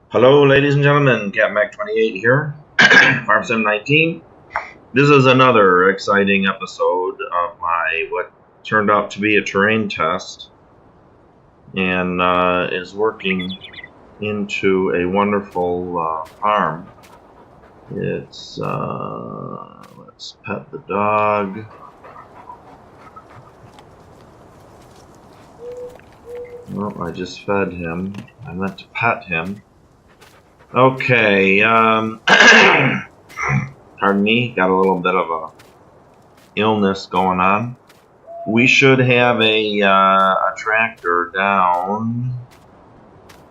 Hello, ladies and gentlemen. CapMac28 here, FarmSim19. This is another exciting episode of my what turned out to be a terrain test, and is working into a wonderful farm. It's let's pet the dog. Well, I just fed him. I meant to pet him. Okay, pardon me, got a little bit of a illness going on. We should have a tractor down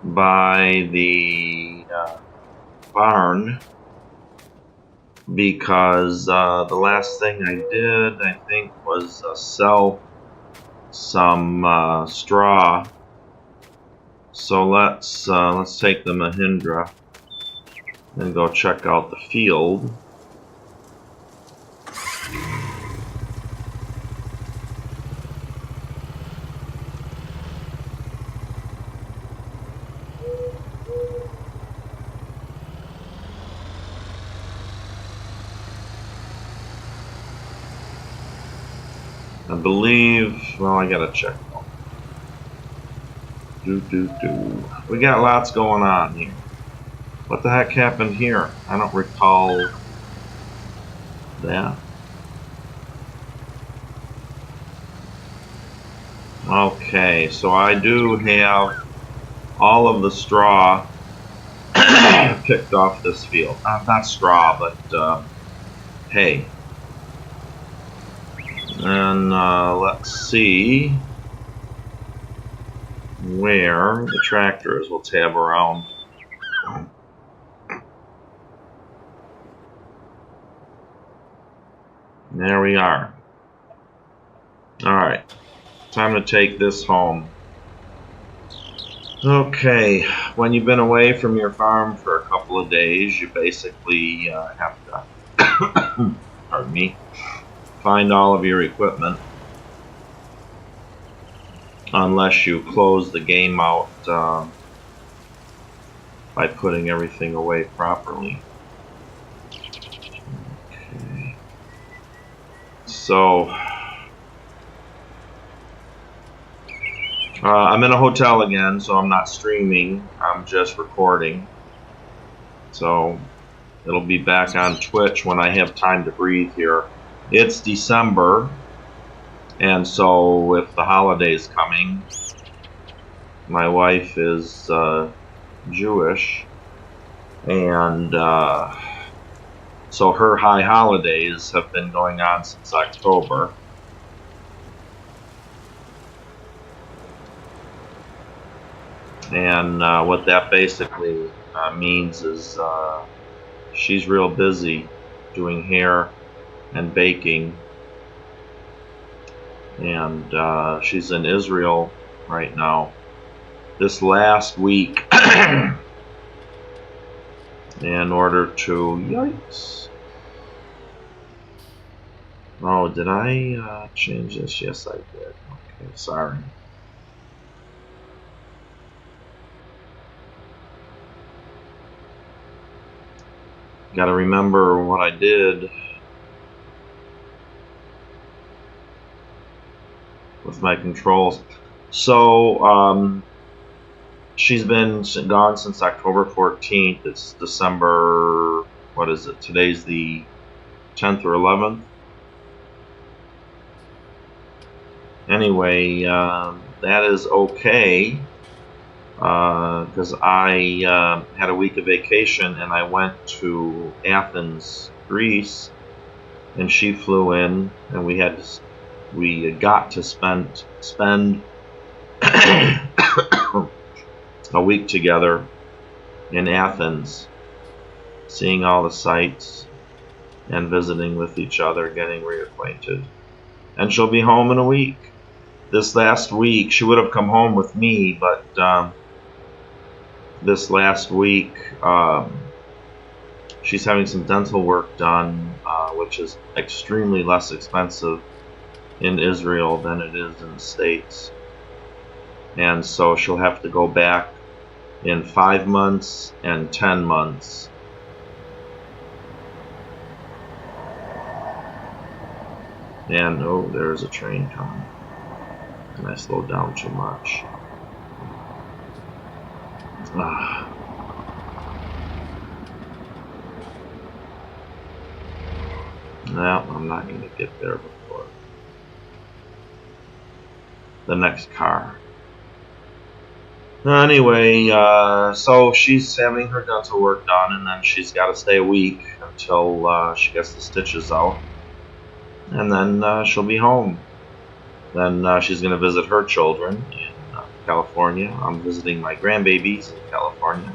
by the barn, because the last thing I did, I think, was sell some straw. So let's take the Mahindra and go check out the field. I believe, well, I gotta check. We got lots going on here. What the heck happened here? I don't recall that. Okay, so I do have all of the straw picked off this field. Not straw, but hay. And let's see where the tractor is. We'll tab around. There we are. Alright, time to take this home. Okay, when you've been away from your farm for a couple of days, you basically have to, pardon me, find all of your equipment. Unless you close the game out by putting everything away properly. Okay. So I'm in a hotel again, so I'm not streaming, I'm just recording. So it'll be back on Twitch when I have time to breathe here. It's December, and so with the holidays coming, my wife is Jewish, and so her high holidays have been going on since October. And what that basically means is she's real busy doing hair and baking, and she's in Israel right now. This last week, in order to, yikes. Oh, did I change this? Yes, I did. Okay, sorry. Got to remember what I did with my controls. So, she's been gone since October 14th. It's December, what is it? Today's the 10th or 11th. Anyway, that is okay, because I had a week of vacation and I went to Athens, Greece, and she flew in, and we got to spend a week together in Athens, seeing all the sights and visiting with each other, getting reacquainted. And she'll be home in a week. This last week, she would have come home with me, but this last week, she's having some dental work done which is extremely less expensive in Israel than it is in the States. And so she'll have to go back in 5 months and 10 months. And oh, there's a train coming. And I slowed down too much. No, I'm not going to get there before the next car. Anyway, so she's having her dental work done, and then she's got to stay a week until she gets the stitches out. And then she'll be home. Then she's going to visit her children in California. I'm visiting my grandbabies in California.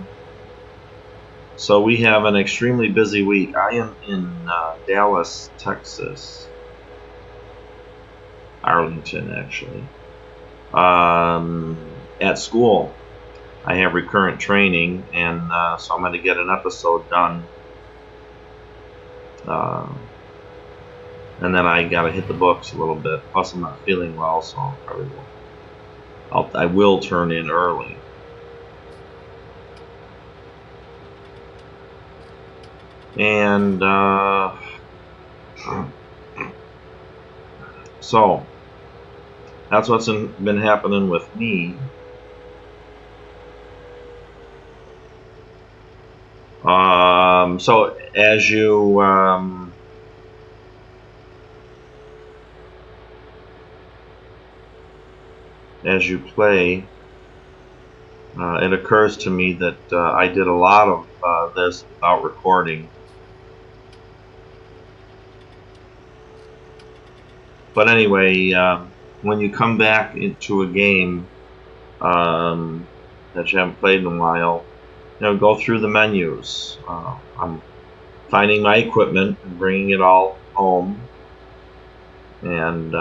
So we have an extremely busy week. I am in Dallas, Texas. Arlington, actually. At school. I have recurrent training, and so I'm going to get an episode done. And then I got to hit the books a little bit. Plus, I'm not feeling well, so I will turn in early. And so that's what's been happening with me. So as you play, it occurs to me that I did a lot of this without recording. But anyway, when you come back into a game that you haven't played in a while, go through the menus. I'm finding my equipment and bringing it all home, and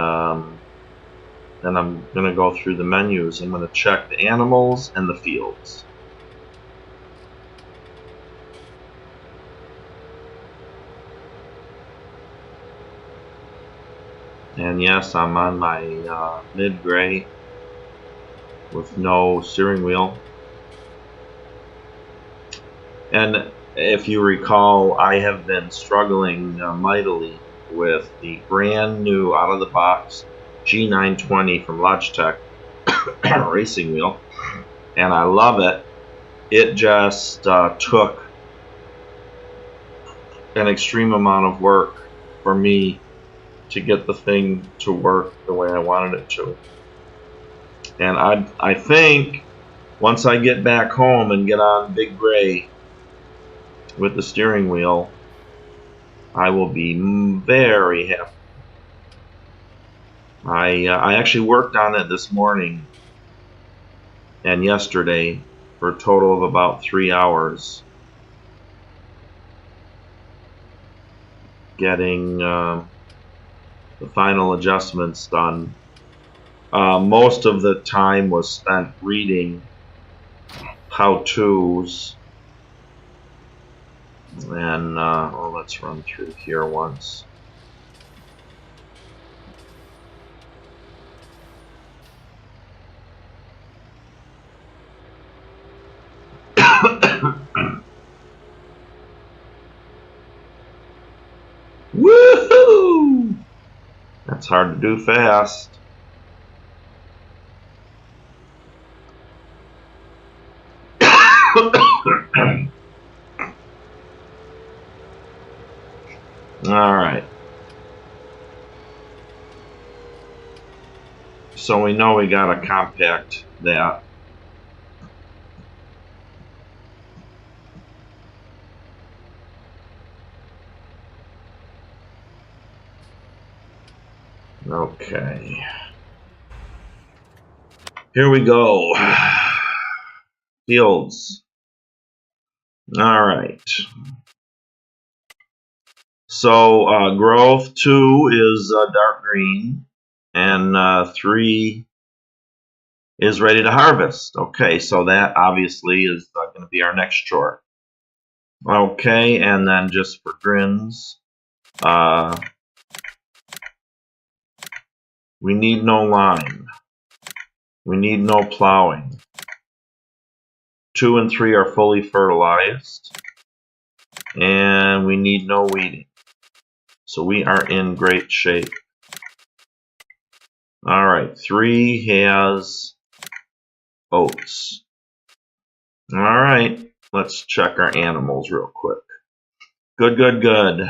then I'm going to go through the menus. I'm going to check the animals and the fields. And yes, I'm on my mid-gray with no steering wheel. And if you recall, I have been struggling mightily with the brand new out-of-the-box G920 from Logitech racing wheel, and I love it. It just took an extreme amount of work for me to get the thing to work the way I wanted it to. And I think once I get back home and get on Big Gray with the steering wheel, I will be very happy. I actually worked on it this morning and yesterday for a total of about 3 hours, getting the final adjustments done. Most of the time was spent reading how-tos, and let's run through here once. Woohoo! That's hard to do fast. All right. So we know we got to compact that. Okay. Here we go. Fields. All right. So growth 2 is dark green, and 3 is ready to harvest. Okay, so that obviously is going to be our next chore. Okay, and then just for grins, We need no line. We need no plowing. 2 and 3 are fully fertilized. And we need no weeding. So we are in great shape. Alright, 3 has oats. Alright, let's check our animals real quick. Good, good, good.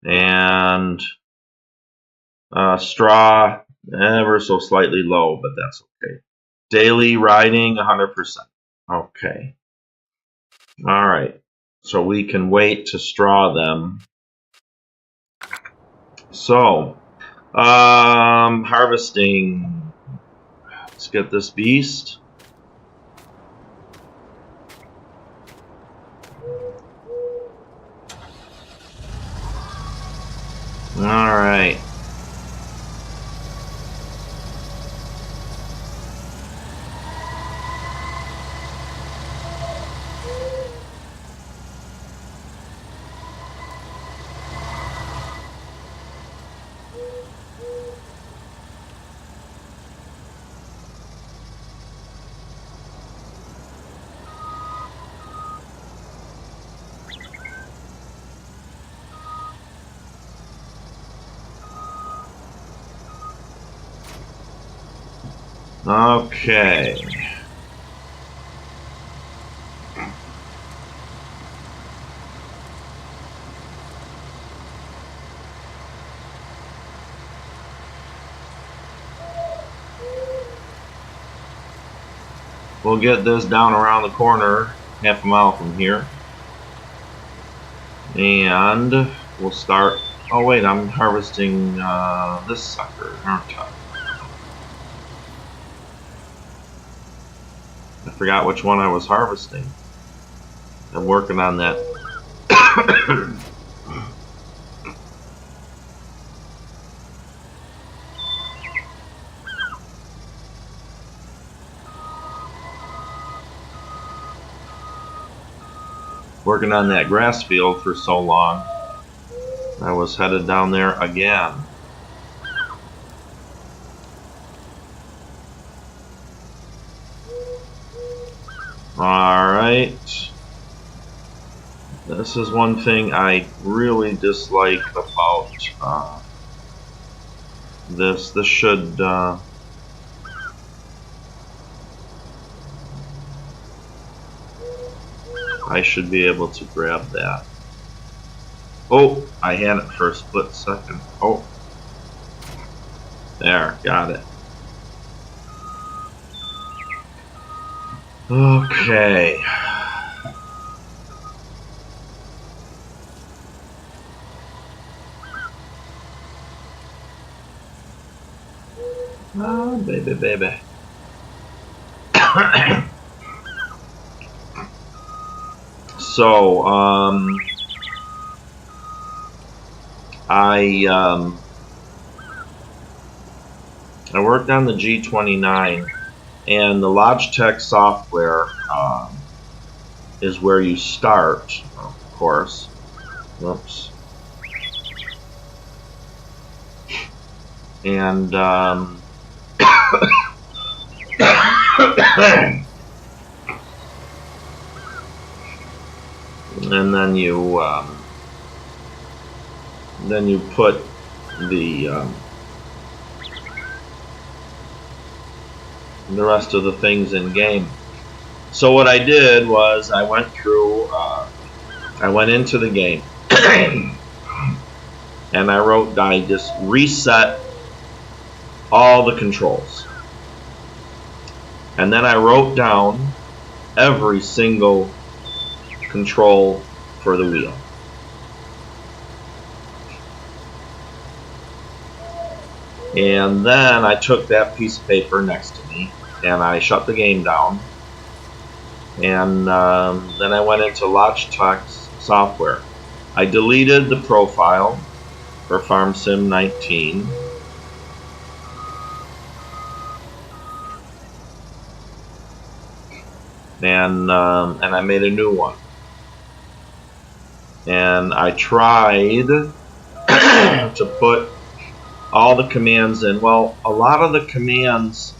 And straw, ever so slightly low, but that's okay. Daily riding, 100%. Okay. Alright, so we can wait to straw them. So, harvesting. Let's get this beast. Alright. Okay. We'll get this down around the corner, half a mile from here. And we'll start. Oh wait, I'm harvesting this sucker, aren't I? I forgot which one I was harvesting. I'm working on that. Working on that grass field for so long, I was headed down there again. Alright. This is one thing I really dislike about this. This should I should be able to grab that. Oh, I had it for a split second. Oh, there, got it. Okay. Oh, baby, baby. So, I worked on the G29, and the Logitech software is where you start, of course. Whoops. And and then you put the rest of the things in game. So what I did was I went through, I went into the game, and I just reset all the controls, and then I wrote down every single control for the wheel. And then I took that piece of paper next to me and I shut the game down, and then I went into Logitech's software. I deleted the profile for Farm Sim 19, and I made a new one. and I tried to put all the commands in. Well, a lot of the commands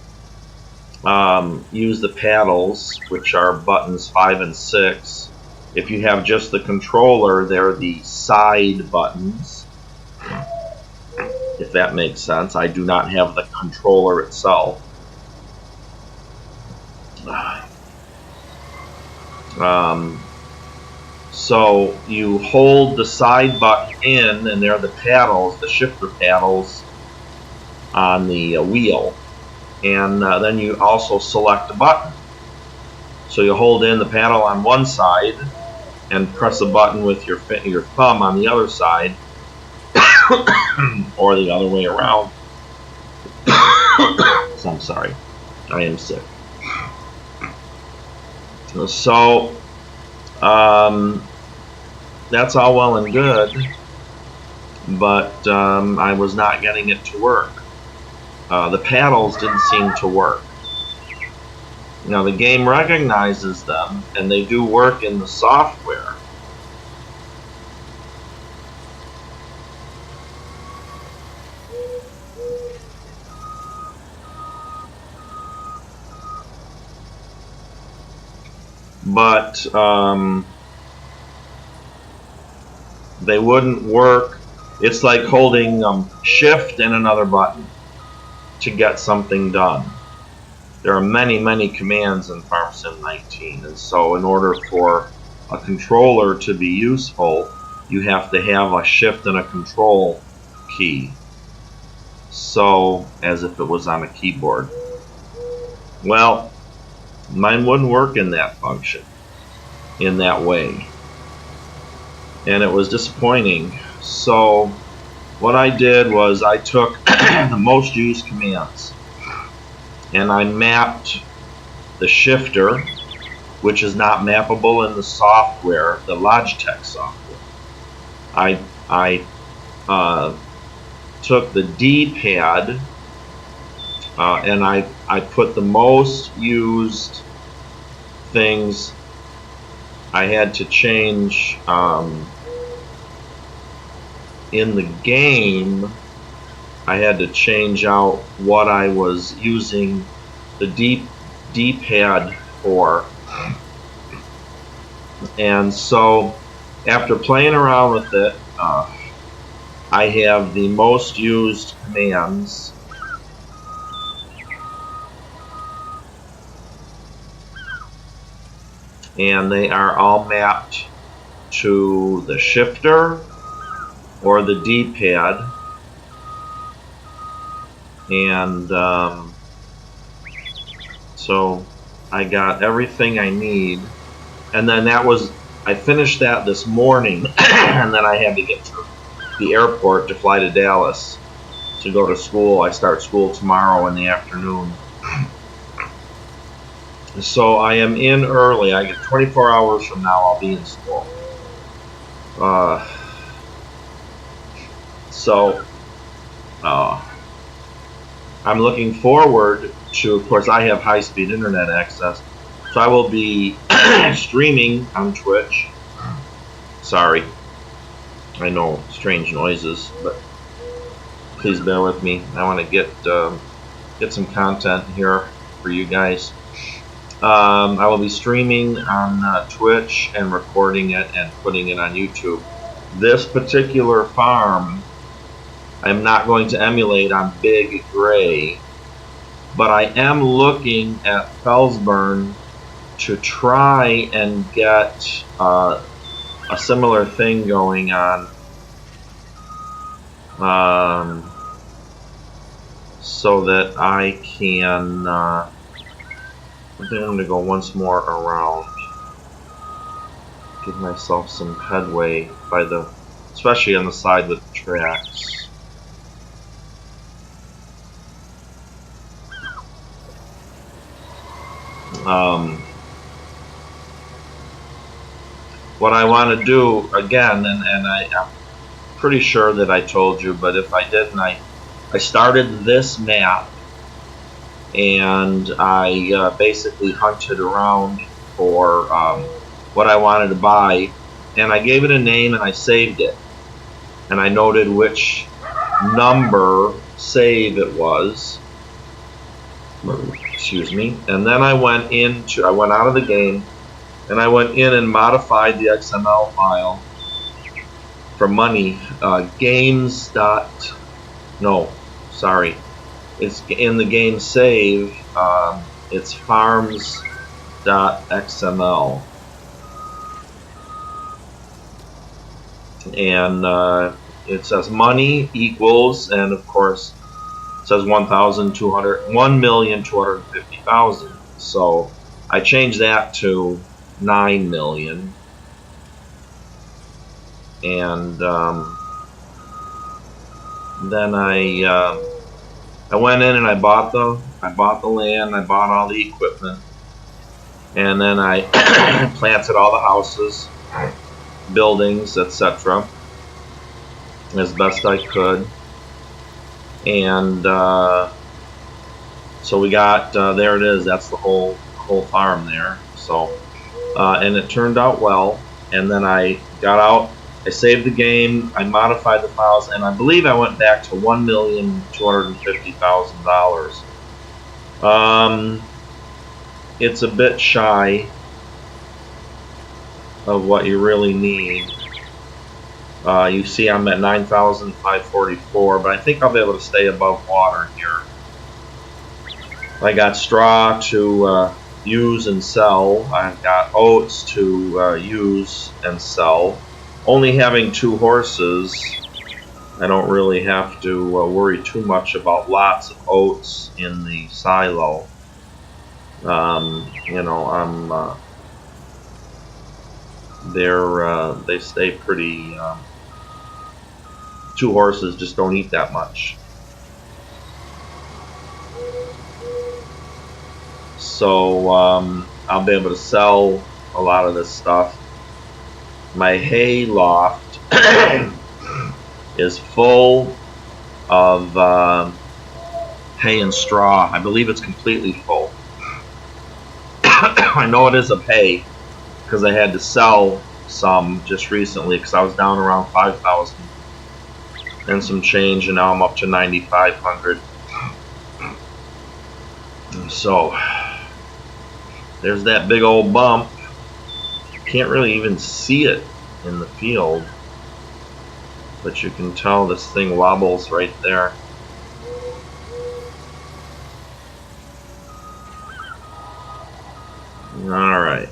use the paddles, which are buttons 5 and 6. If you have just the controller, they're the side buttons, if that makes sense. I do not have the controller itself. So you hold the side button in, and they're the paddles, the shifter paddles on the wheel. And then you also select a button. So you hold in the paddle on one side and press a button with your thumb on the other side, or the other way around. So I'm sorry, I am sick. So that's all well and good, but I was not getting it to work. The paddles didn't seem to work. Now the game recognizes them, and they do work in the software. But they wouldn't work. It's like holding shift and another button to get something done. There are many, many commands in Farm Sim 19, and so in order for a controller to be useful, you have to have a shift and a control key. So, as if it was on a keyboard. Well, mine wouldn't work in that function, in that way. And it was disappointing. So, what I did was I took the most used commands, and I mapped the shifter, which is not mappable in the software, the Logitech software. I took the D-pad, and I put the most used things I had to change in the game. I had to change out what I was using the D-pad for. And so after playing around with it, I have the most used commands. And they are all mapped to the shifter or the D-pad. And so I got everything I need. And then I finished that this morning, and then I had to get to the airport to fly to Dallas to go to school. I start school tomorrow in the afternoon. So I am in early. I get 24 hours from now I'll be in school. I'm looking forward to, of course, I have high-speed internet access, so I will be streaming on Twitch. Sorry, I know, strange noises, but please bear with me. I want to get some content here for you guys. I will be streaming on Twitch and recording it and putting it on YouTube. This particular farm I'm not going to emulate on Big Gray, but I am looking at Felsburn to try and get a similar thing going on, so that I can I think I'm going to go once more around, give myself some headway especially on the side with the tracks. What I want to do again, and I'm pretty sure that I told you, but if I didn't, I started this map, and I basically hunted around for what I wanted to buy, and I gave it a name and I saved it. And I noted which number save it was. Excuse me. And then I went out of the game and I went in and modified the XML file for money. It's in the game save. It's farms.xml. And it says money equals, and of course it says 1,250,000. So I changed that to 9 million, and then I went in and I bought the land, I bought all the equipment, and then I planted all the houses, buildings, etc. as best I could. And so we got there it is. That's the whole farm there. So and it turned out well. And then I got out. I saved the game. I modified the files, and I believe I went back to $1,250,000. It's a bit shy of what you really need. You see I'm at 9,544, but I think I'll be able to stay above water here. I got straw to use and sell. I've got oats to use and sell. Only having 2 horses, I don't really have to worry too much about lots of oats in the silo. You know, they stay pretty. 2 horses just don't eat that much. So I'll be able to sell a lot of this stuff. My hay loft is full of hay and straw. I believe it's completely full. I know it is of hay because I had to sell some just recently because I was down around 5,000 and some change, and now I'm up to 9,500. So there's that big old bump. Can't really even see it in the field, but you can tell this thing wobbles right there. All right.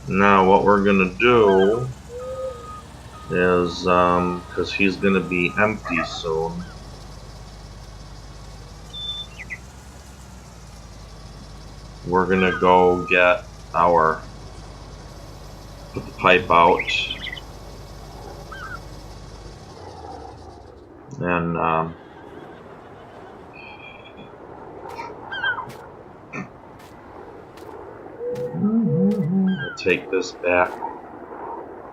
Now what we're gonna do is, because he's gonna be empty soon, we're gonna go get put the pipe out, and we'll take this back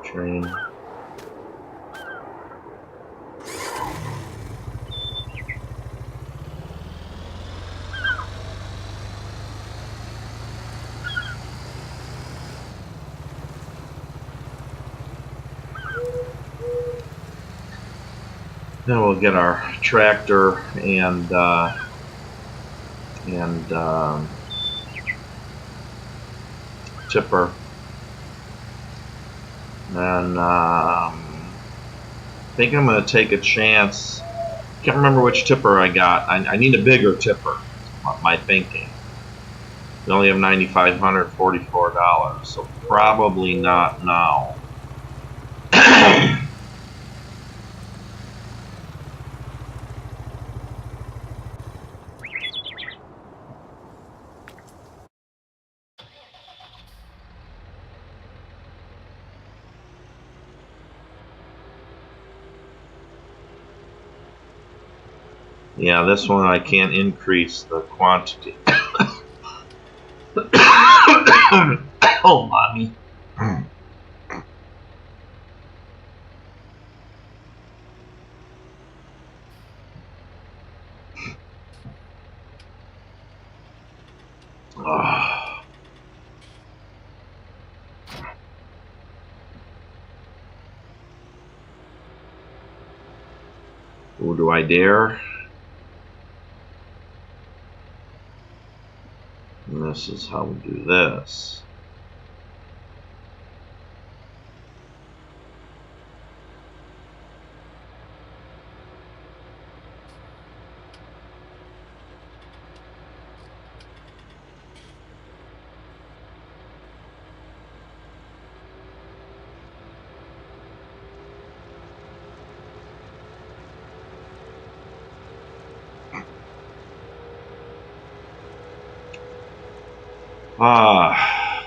train. Then we'll get our tractor and tipper, and I think I'm going to take a chance. Can't remember which tipper I got. I need a bigger tipper. My thinking. We only have $9,544, so probably not now. Yeah, this one I can't increase the quantity. Oh, mommy. Ooh, do I dare? And this is how we do this. Ah.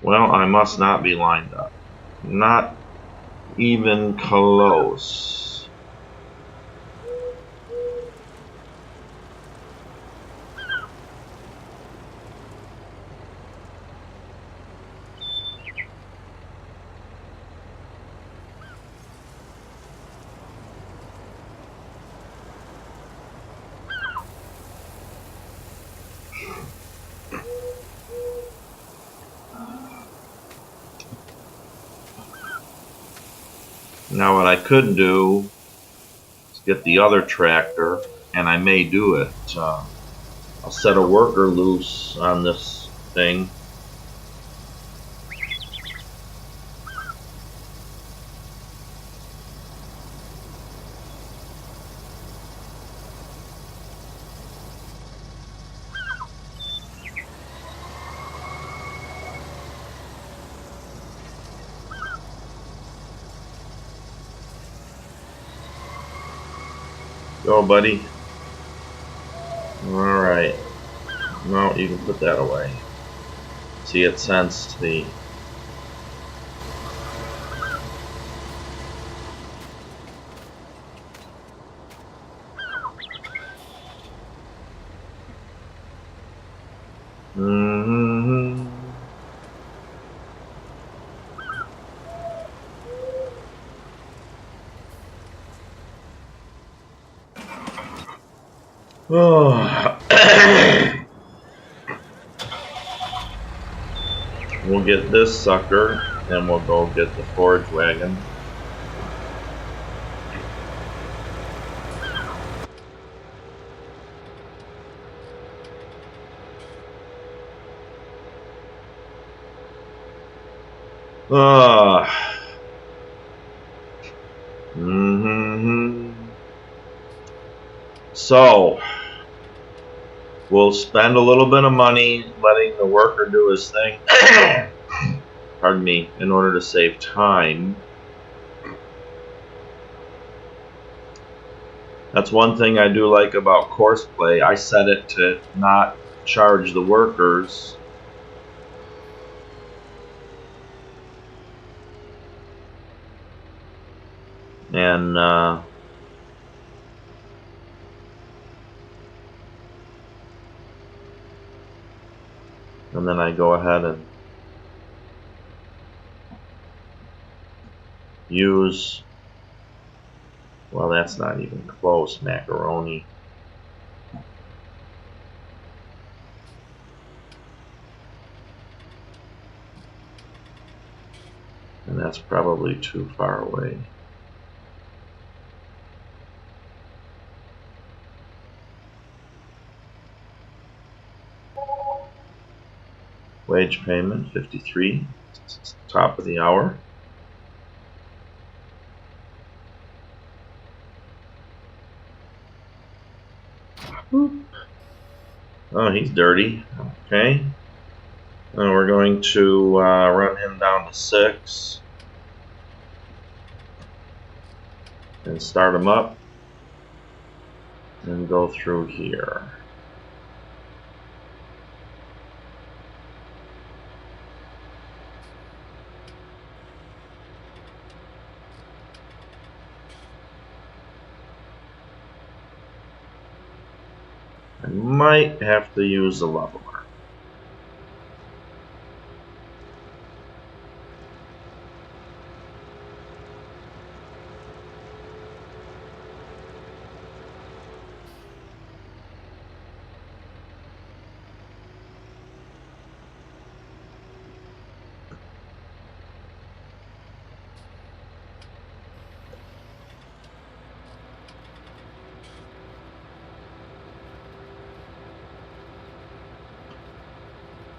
Well, I must not be lined up. Not even close. Now what I could do is get the other tractor, and I may do it. I'll set a worker loose on this thing. Go, buddy. Alright. No, you can put that away. See, it sensed the... Mm-hmm. Oh. We'll get this sucker, and we'll go get the forage wagon. So, we'll spend a little bit of money letting the worker do his thing. Pardon me, in order to save time. That's one thing I do like about course play. I set it to not charge the workers. And then I go ahead and use, well, that's not even close, macaroni. And that's probably too far away. Wage payment, 53, top of the hour. Oh, he's dirty. Okay. And we're going to run him down to 6. And start him up. And go through here. I might have to use a leveler.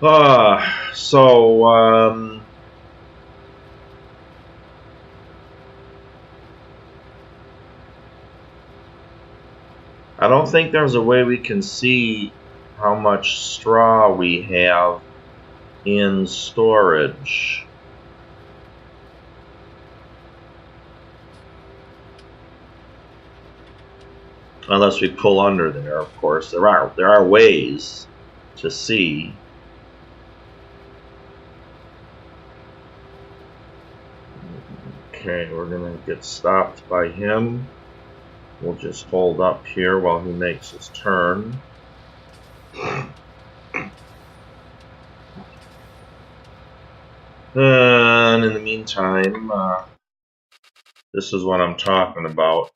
I don't think there's a way we can see how much straw we have in storage. Unless we pull under there, of course. There are ways to see. Okay, we're gonna get stopped by him. We'll just hold up here while he makes his turn. And in the meantime, this is what I'm talking about.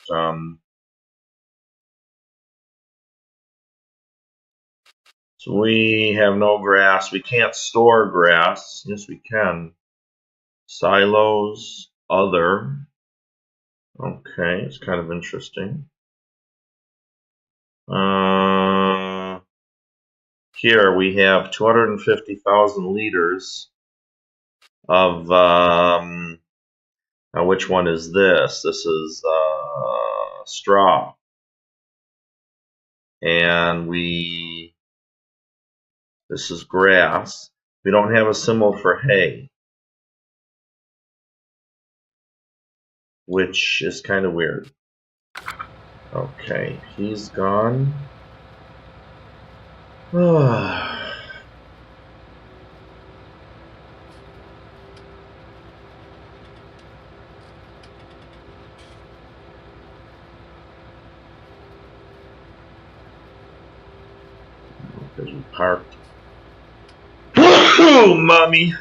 So we have no grass. We can't store grass. Yes, we can. Silos, other. Okay, it's kind of interesting. Here we have 250,000 liters of, now which one is this? This is straw. And this is grass. We don't have a symbol for hay, which is kind of weird. Okay, he's gone. Because we parked. Oh, mommy!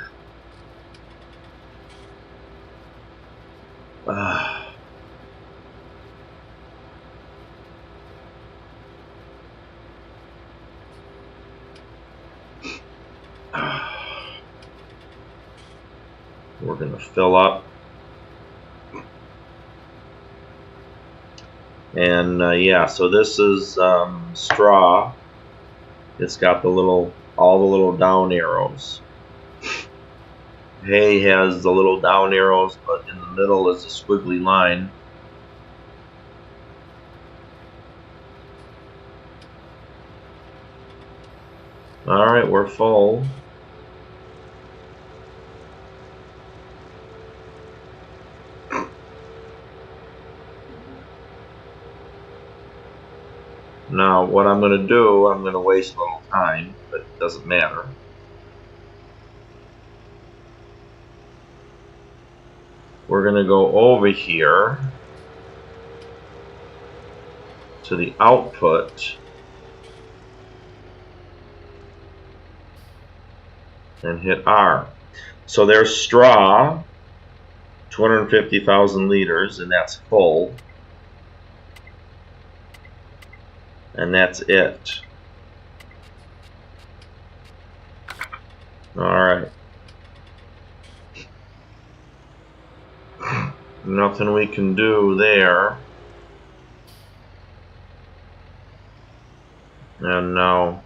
We're going to fill up. And yeah, so this is straw. It's got all the little down arrows. Hay has the little down arrows, but in the middle is a squiggly line. Alright, we're full. Now, what I'm going to do, I'm going to waste a little time, but it doesn't matter. We're going to go over here to the output and hit R. So there's straw, 250,000 liters, and that's full. And that's it. Alright. Nothing we can do there. And now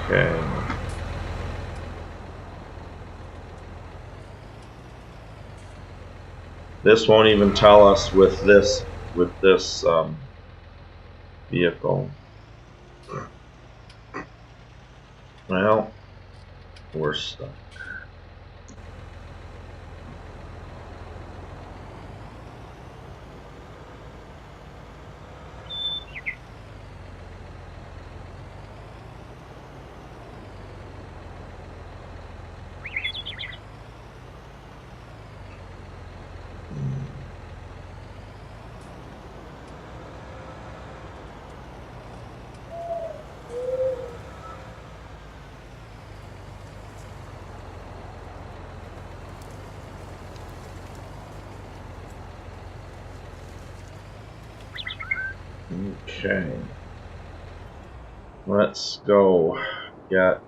okay. This won't even tell us with this vehicle. Well, we're stuck. Okay. Let's go get...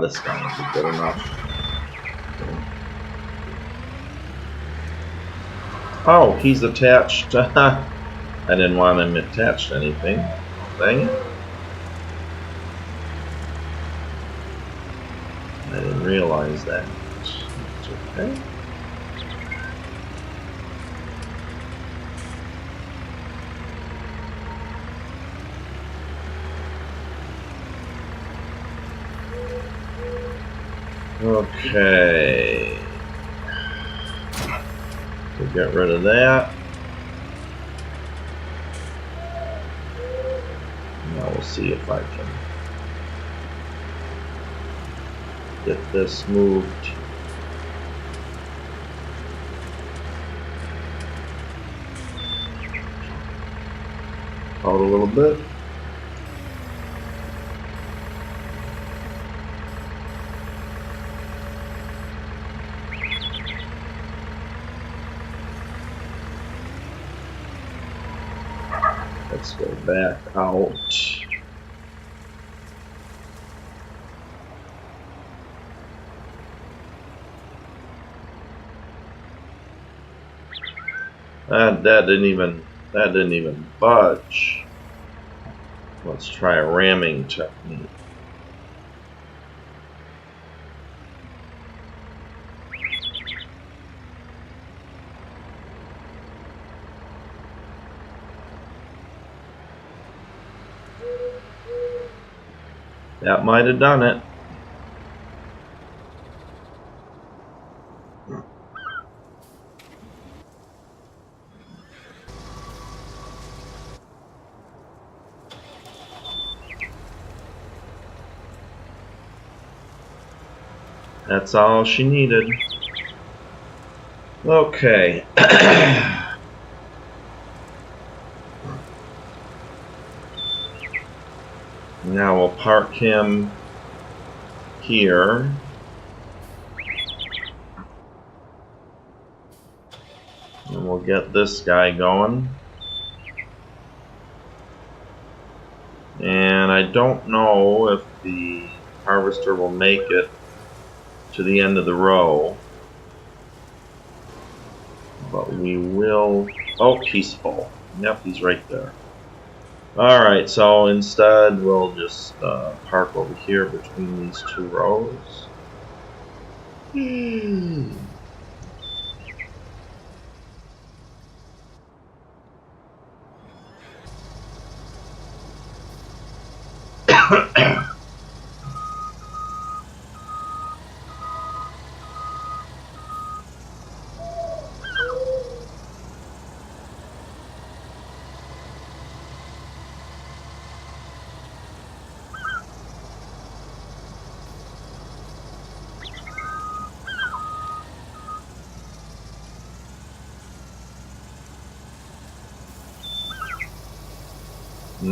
this guy will be good enough. Oh, he's attached. I didn't want him attached to anything. Dang it. I didn't realize that. It's okay. Okay. So get rid of that. Now we'll see if I can get this moved. Out a little bit. Let's go back out. That didn't even budge. Let's try a ramming technique. That might have done it. That's all she needed. Okay. Now we'll park him here. And we'll get this guy going. And I don't know if the harvester will make it to the end of the row. But we will... Oh, he's full. Yep, he's right there. Alright, so instead we'll just park over here between these two rows.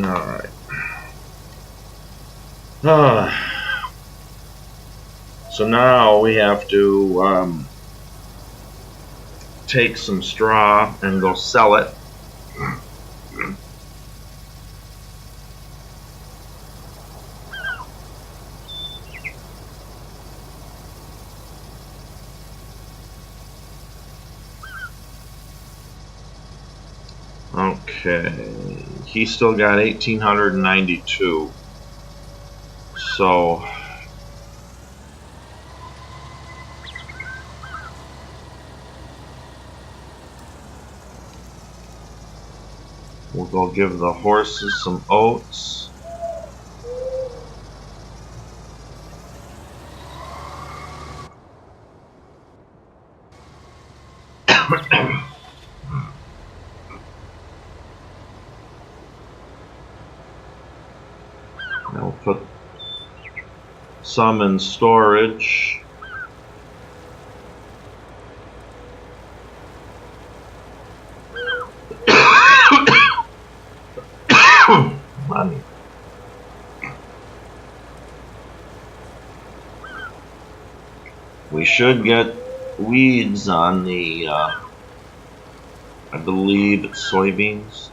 Alright. So now we have to take some straw and go sell it. Okay, he still got 1,892. So we'll go give the horses some oats. I'll put some in storage. Money. We should get weeds on the, I believe it's soybeans.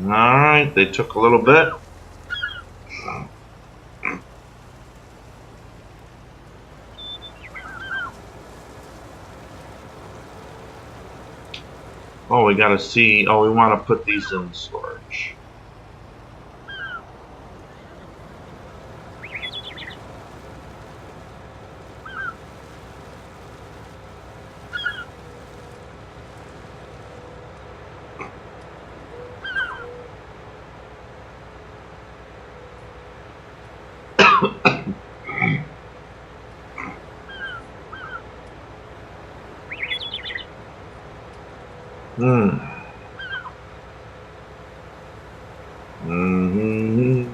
Alright, they took a little bit. Oh, we gotta see. Oh, we want to put these in storage. Hmm. Mm-hmm.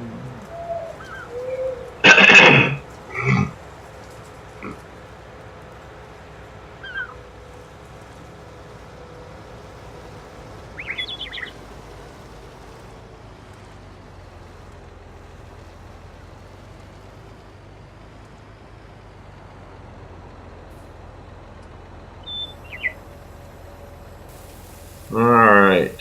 All right.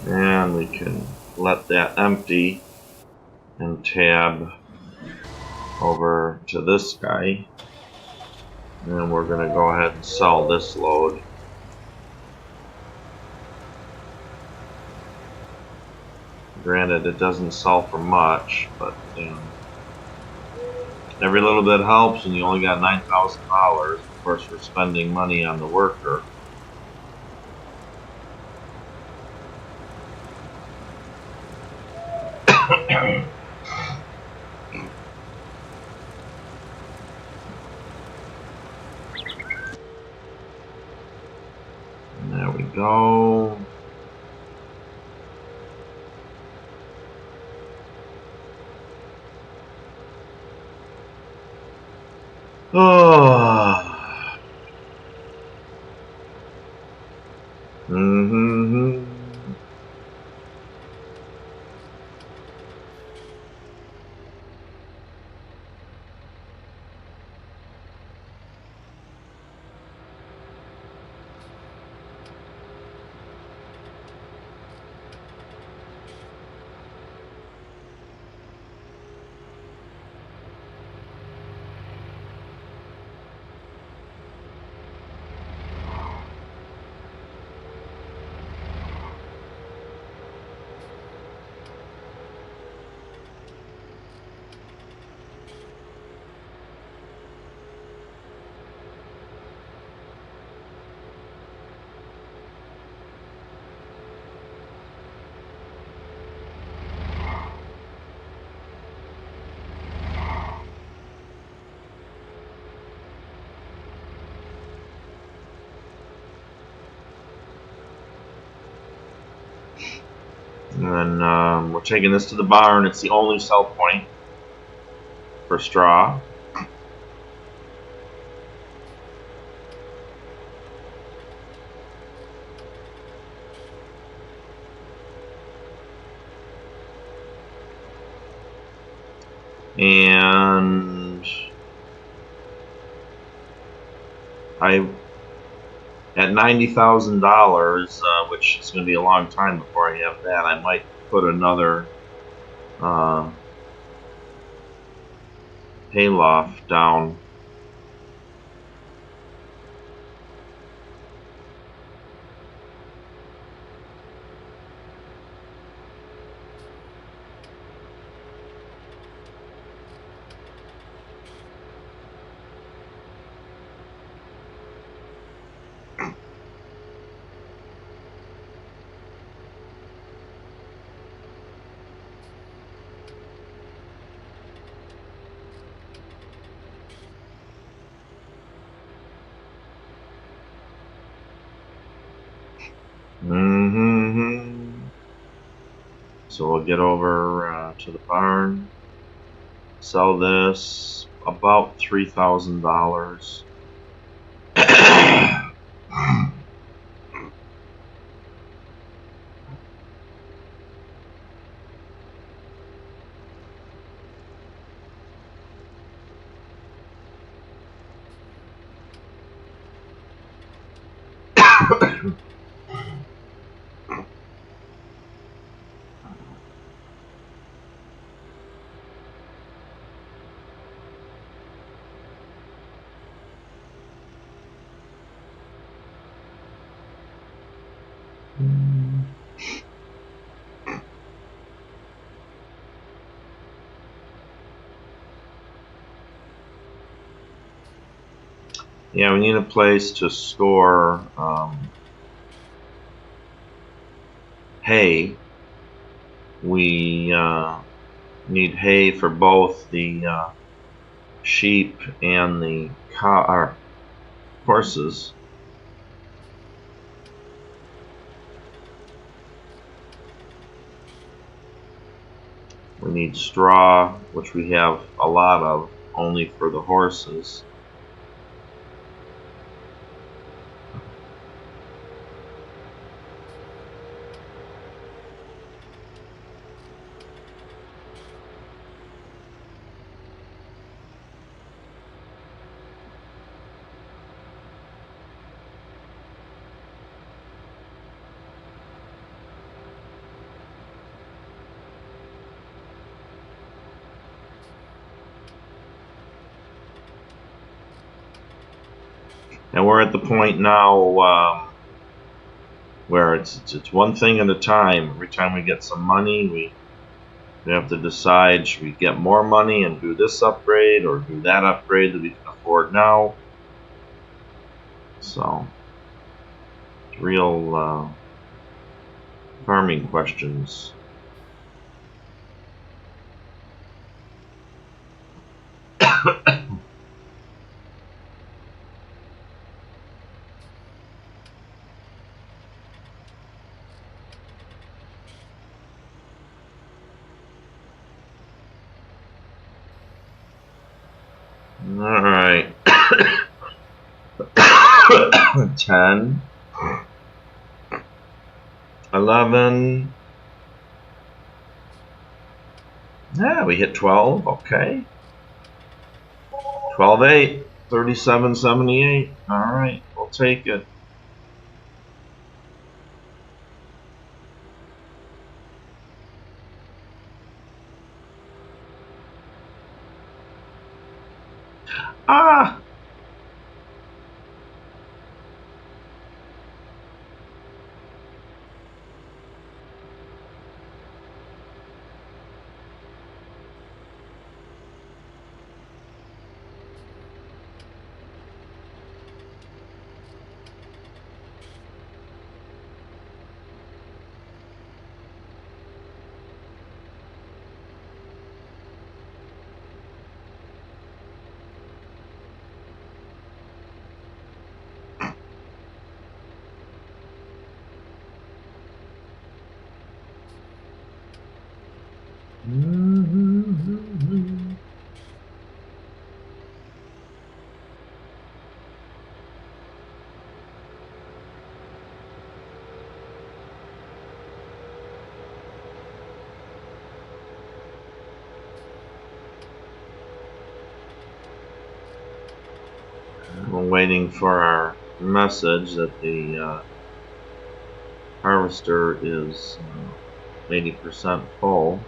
And we can let that empty and tab over to this guy. And we're going to go ahead and sell this load. Granted, it doesn't sell for much, but every little bit helps, and you only got $9,000. Of course, we're spending money on the worker. There we go. Oh. Mm-hmm. And then we're taking this to the barn. It's the only sell point for straw. And at $90,000, which is going to be a long time before I have that, I might put another hayloft down. Mm-hmm. So we'll get over to the barn, sell this about $3,000. Yeah, we need a place to store hay. We need hay for both the sheep and the horses. We need straw, which we have a lot of, only for the horses. And we're at the point now where it's one thing at a time. Every time we get some money, we have to decide, should we get more money and do this upgrade or do that upgrade that we can afford now? So, real farming questions. Alright. 10. 11. Yeah, we hit 12. Okay. 12.8. 37.78. Alright, we'll take it. Ah! We're waiting for our message that the harvester is 80% full.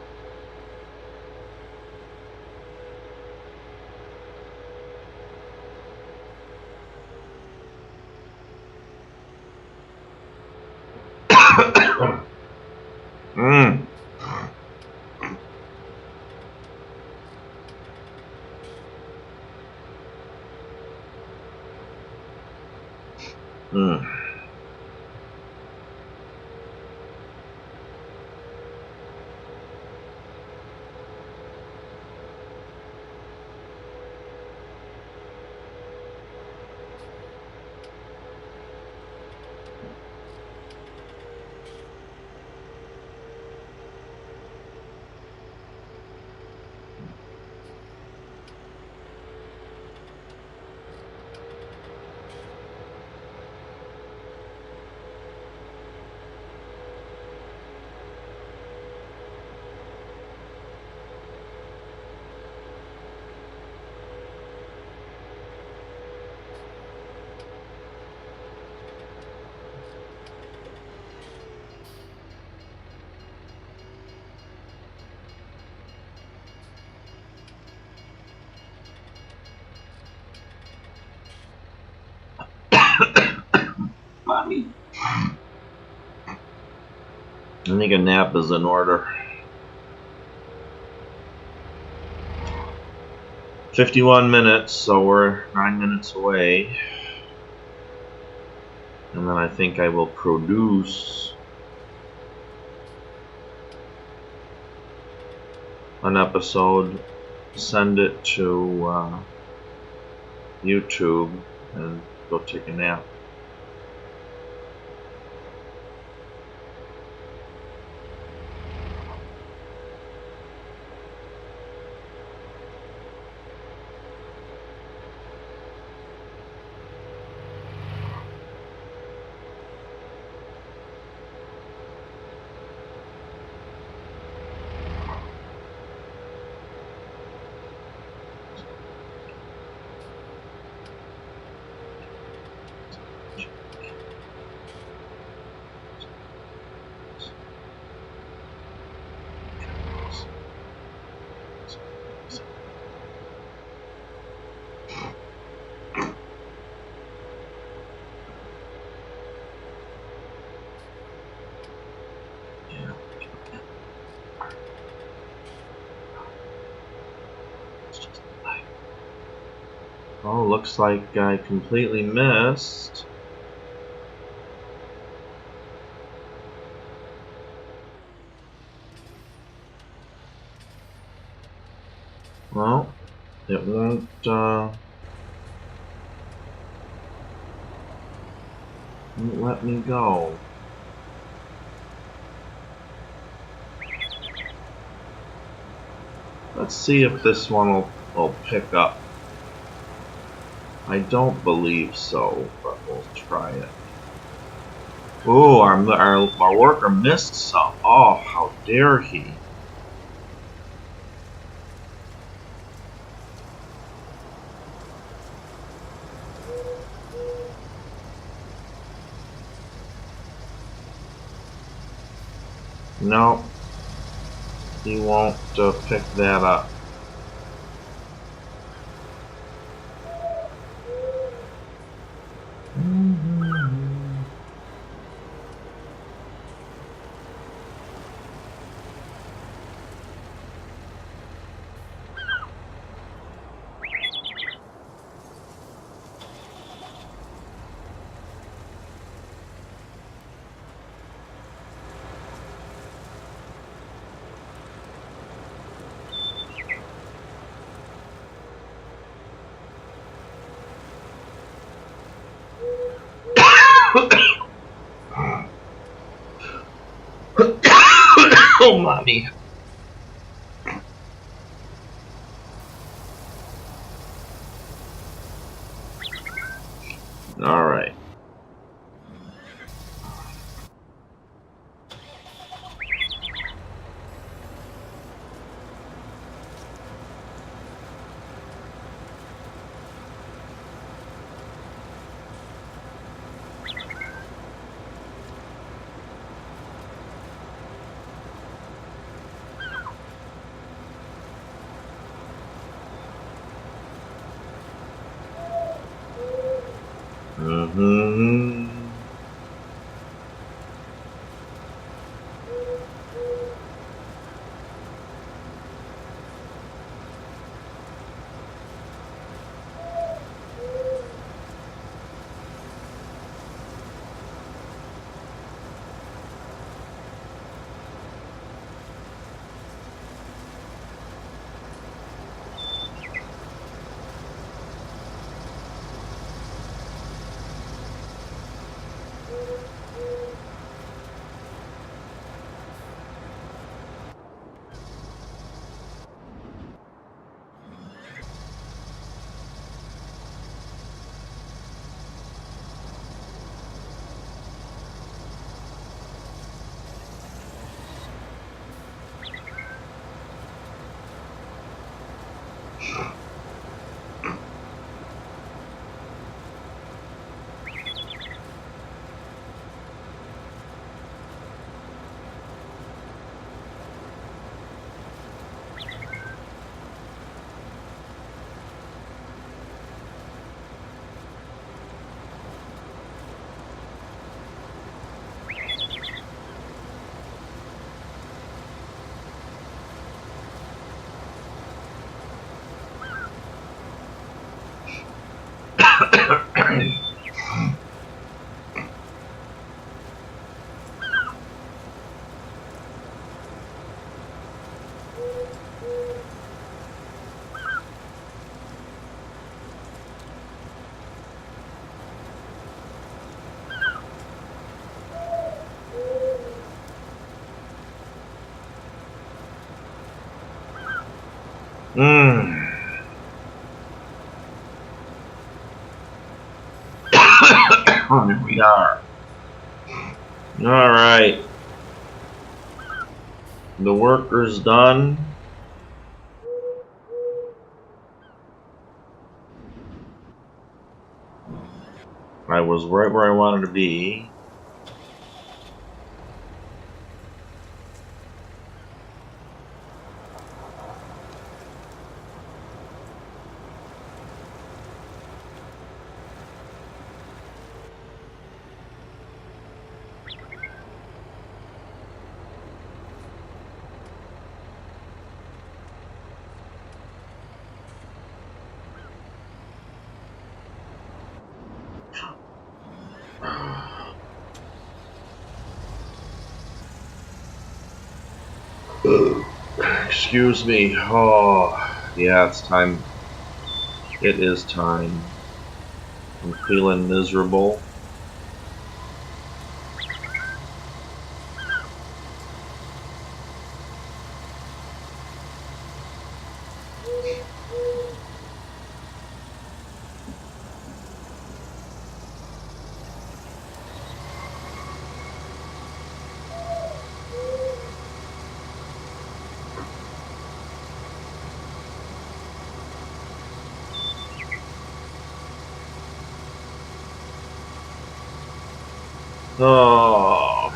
I think a nap is in order. 51 minutes, so we're 9 minutes away. And then I think I will produce an episode, send it to YouTube, and go take a nap. Oh, looks like I completely missed. Well, it won't let me go. Let's see if this one will pick up. I don't believe so, but we'll try it. Ooh, our worker missed some. Oh, how dare he! No, he won't pick that up. Oh, mommy. All right. Mm-hmm. Here we are. All right. The worker's done. I was right where I wanted to be. Excuse me. Oh, yeah, it's time. It is time. I'm feeling miserable. Oh.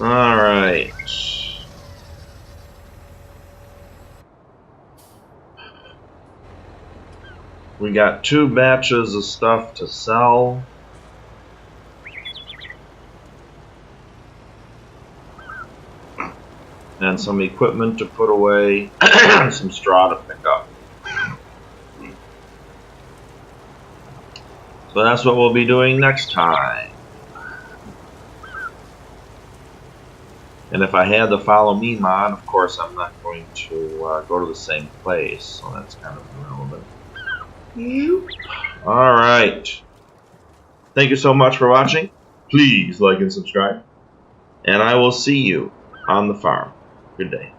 All right. We got 2 batches of stuff to sell. And some equipment to put away, some straw to pick up. So that's what we'll be doing next time. And if I had the follow me mod, of course I'm not going to go to the same place, so that's kind of irrelevant. Alright. Thank you so much for watching. Please like and subscribe. And I will see you on the farm. Good day.